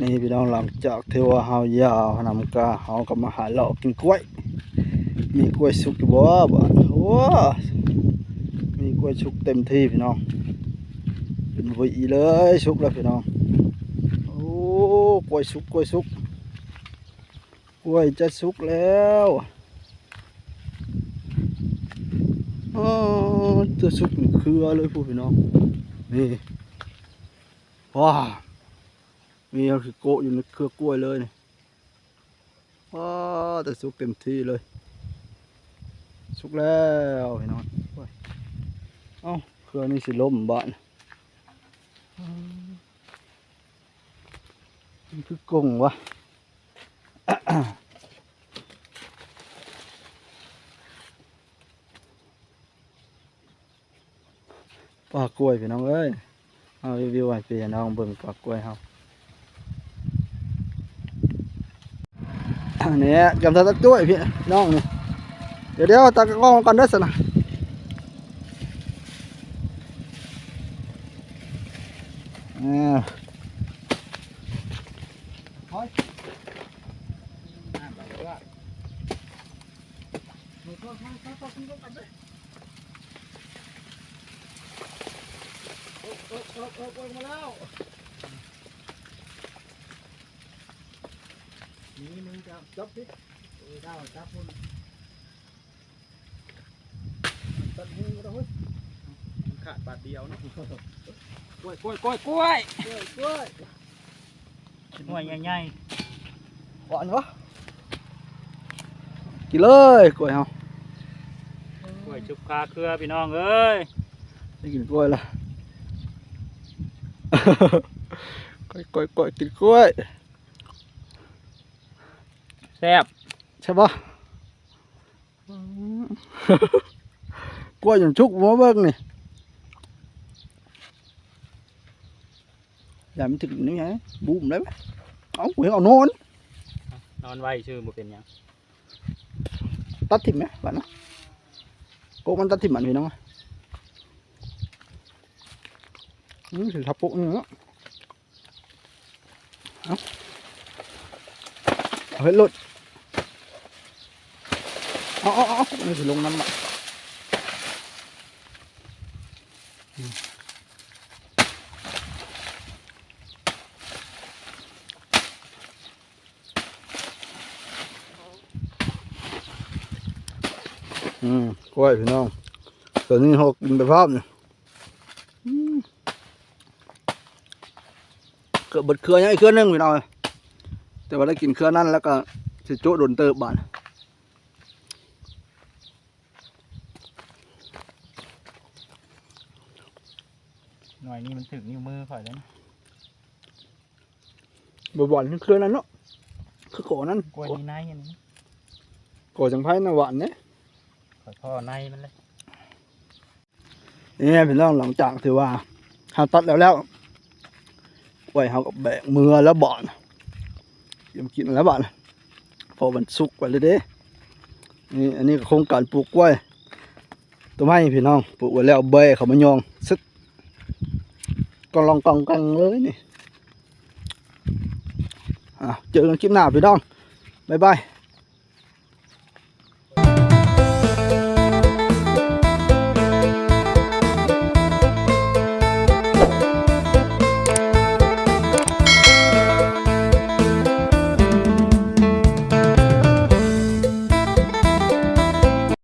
นี่พี่น้องหลังจากที่ว่าเฮายาวนำกาเฮาก็มาหาเลาะกินกล้วยมีกล้วยสุกอยู่บ่บ้านโอ้มีกล้วยสุกเต็มที่พี่น้องเป็นวุ้ยเลยสุกแล้วพี่น้องโอ้กล้วยสุกกล้วยสุกกล้วยจะสุกแล้วอ๋อจะสุกเป็นเครือเลยพี่น้องนี่ว้ามีเอาขี้โกะอยู่ในเครือกล้วยเลยนี่ว้าแต่สุกเต็มที่เลยสุกแล้วพี่น้องเอ้าเครือนี่สิล้มบ้านมันคือกงวะ ปลากล้วยพี่น้องเอ้ยเอารีวิวให้พี่น้องเบิ่งปลากล้วยเฮาเนี่ยกำลังตัดกล้วยพี่น้องนี่เดี๋ยวตัดกล้องก่อนเด้อสินะมาแล้วนี่มึงจะจับพิษได้จับพุ่นตัดมือเราเฮ้ยขาดบาทเดียวนะกล้วยกล้วยกล้วยหน่วยใหญ่ๆก่อนวะกินเลยกล้วยเฮาก ล้วยชุบคาเครือพี่น้องเอ้ยได้กินกล้วยละกล้วยกินกล้วยแซ่บใช่ปะกล้วยอย่างชุกหัวเบิ้งนี่อย่ามันถึงนี่ไงบูมได้ไหมเอาเห็นเอานนไว้ชื่อบ่เป็นหยังตัดถิ่มไหมบ้านนะโกมันตัดถิ่มมันพี่น้องถึงทับปุ๊กนี่เนาะเอาให้หลุดเอานี่ถึงลงน้ำอ่ะกล้วยพี่น้องตัวนี้หกกินไปพร้อมเนี่ยเกิดบดเครือยังอีกเครือนึงพี่น้องแต่ว่าได้กินเครือนั่นแล้วก็สิโจ้โดนเติบบานหน่วยนี้มันถึงนิ้วมือข่อยแล้วนะบ่อนเครือนั้นเนาะคือโกนั่น กล้วยมีในอันนี้โกจังไพ่นะหวานเนี่ยข่อยพ่อในมันเลยนี่พี่น้องหลังจากที่ว่าหาตัดแล้วกล้วยเขากับแบกมือแล้วบ่อนยังกินแล้วบ่อนพอมันสุกไปเลยเด้นี่อันนี้โครงการปลูกกล้วยตัวไม้พี่น้องปลูกไว้แล้วใบเขามายองซึกก็ลองกองกังเลยนี่เจอกันคลิปหน้าพี่น้องบ๊ายบาย